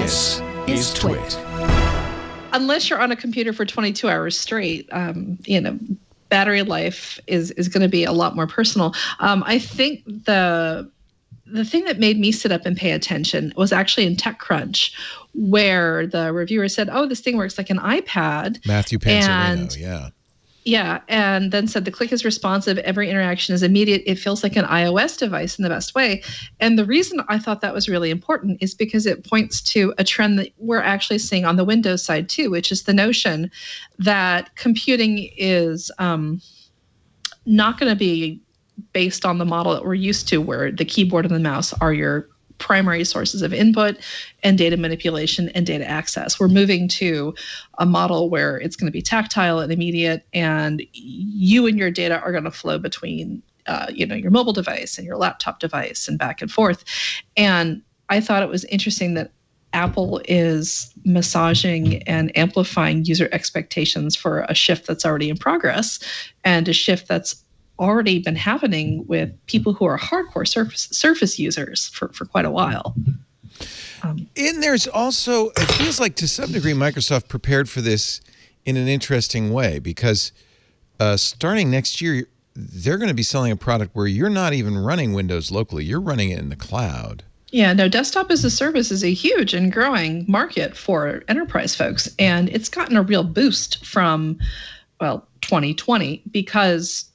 This is TWiT. Unless you're on a computer for 22 hours straight, battery life is going to be a lot more personal. I think the thing that made me sit up and pay attention was actually in TechCrunch, where the reviewer said, "Oh, this thing works like an iPad." Matthew Panzerino, yeah. Yeah, and then said the click is responsive, every interaction is immediate, it feels like an iOS device in the best way. And the reason I thought that was really important is because it points to a trend that we're actually seeing on the Windows side too, which is the notion that computing is not going to be based on the model that we're used to, where the keyboard and the mouse are your primary sources of input and data manipulation and data access. We're moving to a model where it's going to be tactile and immediate, and you and your data are going to flow between your mobile device and your laptop device and back and forth. And I thought it was interesting that Apple is massaging and amplifying user expectations for a shift that's already in progress, and a shift that's already been happening with people who are hardcore Surface users for quite a while. And there's also, it feels like to some degree Microsoft prepared for this in an interesting way, because starting next year, they're going to be selling a product where you're not even running Windows locally. You're running it in the cloud. Yeah, no, desktop as a service is a huge and growing market for enterprise folks. And it's gotten a real boost from, 2020, because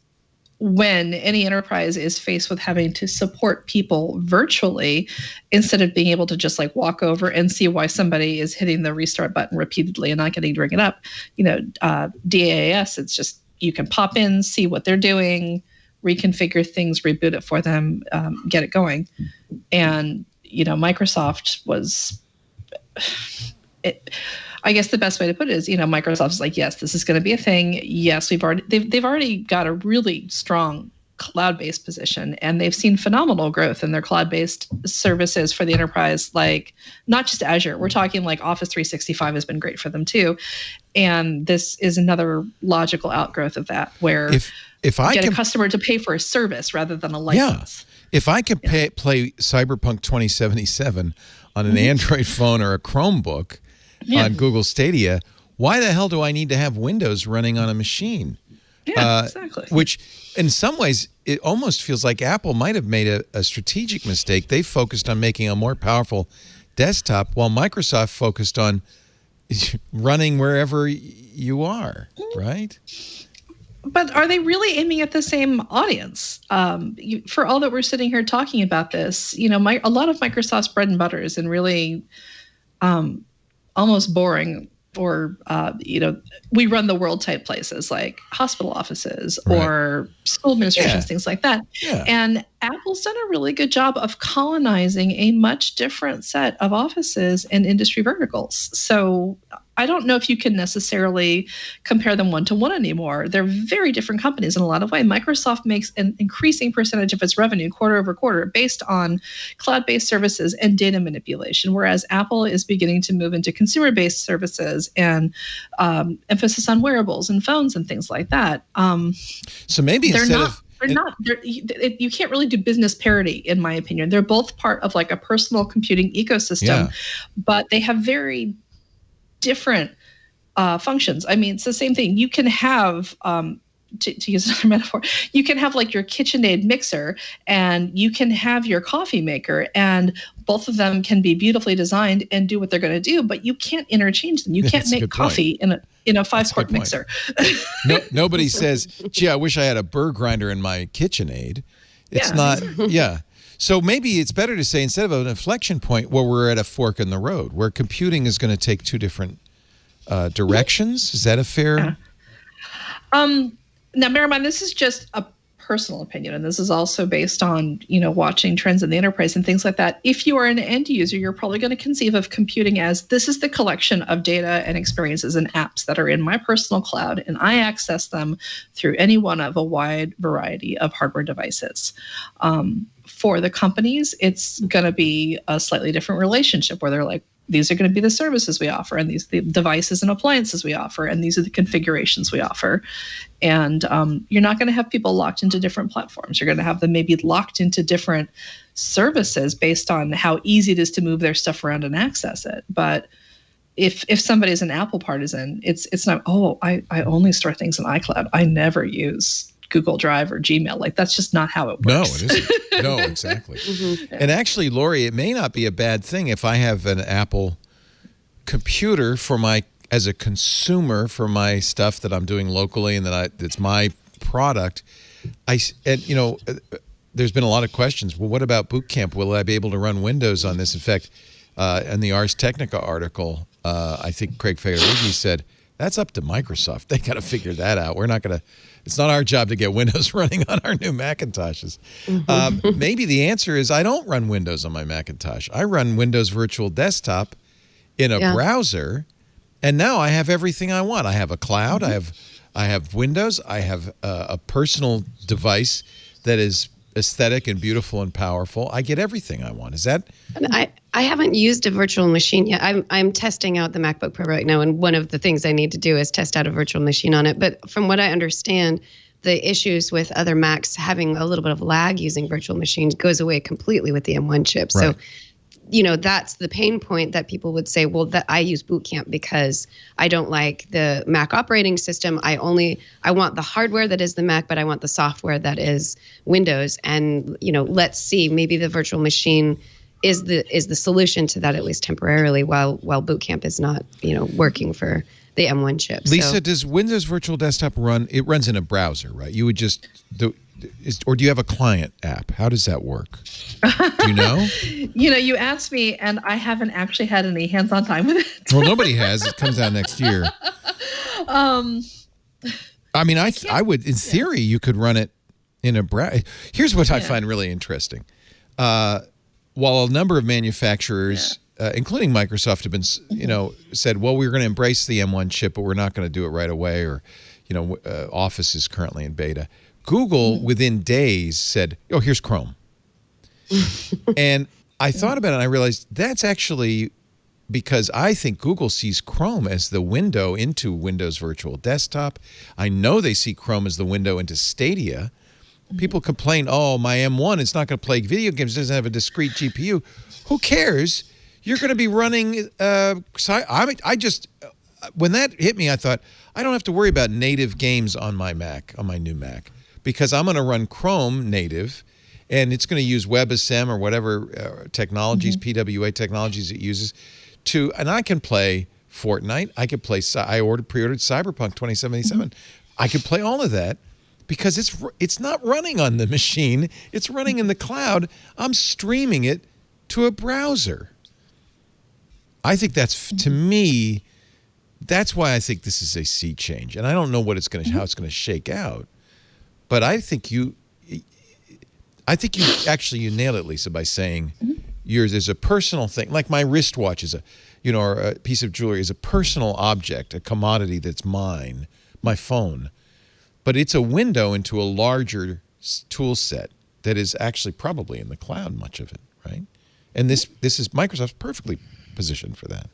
when any enterprise is faced with having to support people virtually, instead of being able to just like walk over and see why somebody is hitting the restart button repeatedly and not getting to bring it up, DAAS, it's just, you can pop in, see what they're doing, reconfigure things, reboot it for them, get it going. And, Microsoft was... I guess the best way to put it is, Microsoft's like, yes, this is going to be a thing. Yes, they've already got a really strong cloud-based position, and they've seen phenomenal growth in their cloud-based services for the enterprise, like not just Azure. We're talking like Office 365 has been great for them too. And this is another logical outgrowth of that, where if I get can, a customer to pay for a service rather than a license. Yeah. If I can play Cyberpunk 2077 on an Android phone or a Chromebook, on Google Stadia, why the hell do I need to have Windows running on a machine? Yeah, exactly. Which, in some ways, it almost feels like Apple might have made a strategic mistake. They focused on making a more powerful desktop, while Microsoft focused on running wherever you are, right? But are they really aiming at the same audience? For all that we're sitting here talking about this, a lot of Microsoft's bread and butter is in really... almost boring, or we run the world type places like hospital offices or school administrations, things like that. Yeah. And Apple's done a really good job of colonizing a much different set of offices and industry verticals. So I don't know if you can necessarily compare them one-to-one anymore. They're very different companies in a lot of ways. Microsoft makes an increasing percentage of its revenue quarter over quarter based on cloud-based services and data manipulation, whereas Apple is beginning to move into consumer-based services and emphasis on wearables and phones and things like that. So maybe you can't really do business parity, in my opinion. They're both part of like a personal computing ecosystem, but they have very different functions. I mean, it's the same thing. You can have, to use another metaphor, you can have like your KitchenAid mixer and you can have your coffee maker, and both of them can be beautifully designed and do what they're going to do, but you can't interchange them. You can't make coffee in a 5-quart mixer. Nobody says, gee, I wish I had a burr grinder in my KitchenAid. It's not, So maybe it's better to say, instead of an inflection point, where we're at a fork in the road, where computing is going to take two different directions. Is that a fair? Now, bear in mind, this is just a personal opinion, and this is also based on, watching trends in the enterprise and things like that. If you are an end user, you're probably going to conceive of computing as, this is the collection of data and experiences and apps that are in my personal cloud, and I access them through any one of a wide variety of hardware devices. For the companies, it's going to be a slightly different relationship, where they're like, these are going to be the services we offer, and these the devices and appliances we offer, and these are the configurations we offer. And you're not going to have people locked into different platforms. You're going to have them maybe locked into different services based on how easy it is to move their stuff around and access it. But if somebody's an Apple partisan, it's not, I only store things in iCloud. I never use Google Drive or Gmail. Like, that's just not how it works. No, it isn't. No, exactly. Yeah. And actually, Lory, it may not be a bad thing if I have an Apple computer as a consumer for my stuff that I'm doing locally and it's my product. There's been a lot of questions. Well, what about Boot Camp? Will I be able to run Windows on this? In fact, in the Ars Technica article, I think Craig Federighi said, that's up to Microsoft. They got to figure that out. It's not our job to get Windows running on our new Macintoshes. Maybe the answer is I don't run Windows on my Macintosh. I run Windows Virtual Desktop in a browser, and now I have everything I want. I have a cloud. I have Windows. I have a personal device that is aesthetic and beautiful and powerful. I get everything I want. Is that? I haven't used a virtual machine yet. I'm testing out the MacBook Pro right now, and one of the things I need to do is test out a virtual machine on it. But from what I understand, the issues with other Macs having a little bit of lag using virtual machines goes away completely with the M1 chip. Right. So, that's the pain point that people would say, well, that I use Boot Camp because I don't like the Mac operating system. I want the hardware that is the Mac, but I want the software that is Windows. And, let's see, maybe the virtual machine is the solution to that, at least temporarily, while Boot Camp is not, working for the M1 chip. Lisa, does Windows Virtual Desktop it runs in a browser, right? You would just or do you have a client app? How does that work? Do you know? You asked me, and I haven't actually had any hands-on time with it. Well, nobody has. It comes out next year. I mean, I would, in theory, you could run it in a browser. Here's what I find really interesting. While a number of manufacturers, including Microsoft, have been, said, well, we're going to embrace the M1 chip, but we're not going to do it right away, or, Office is currently in beta. Google, within days, said, oh, here's Chrome. And I thought about it, and I realized that's actually because I think Google sees Chrome as the window into Windows Virtual Desktop. I know they see Chrome as the window into Stadia. People complain, oh, my M1, it's not going to play video games, it doesn't have a discrete GPU. Who cares? You're going to be running, when that hit me, I thought, I don't have to worry about native games on my Mac, on my new Mac, because I'm going to run Chrome native, and it's going to use WebAssembly or whatever technologies, PWA technologies it uses, and I can play Fortnite. I could play. I pre-ordered Cyberpunk 2077. I could play all of that because it's not running on the machine. It's running in the cloud. I'm streaming it to a browser. I think to me, that's why I think this is a sea change, and I don't know how it's going to shake out. But I think you nailed it, Lisa, by saying there's a personal thing. Like my wristwatch is or a piece of jewelry is a personal object, a commodity that's mine, my phone. But it's a window into a larger tool set that is actually probably in the cloud, much of it, right? And this is Microsoft's perfectly positioned for that.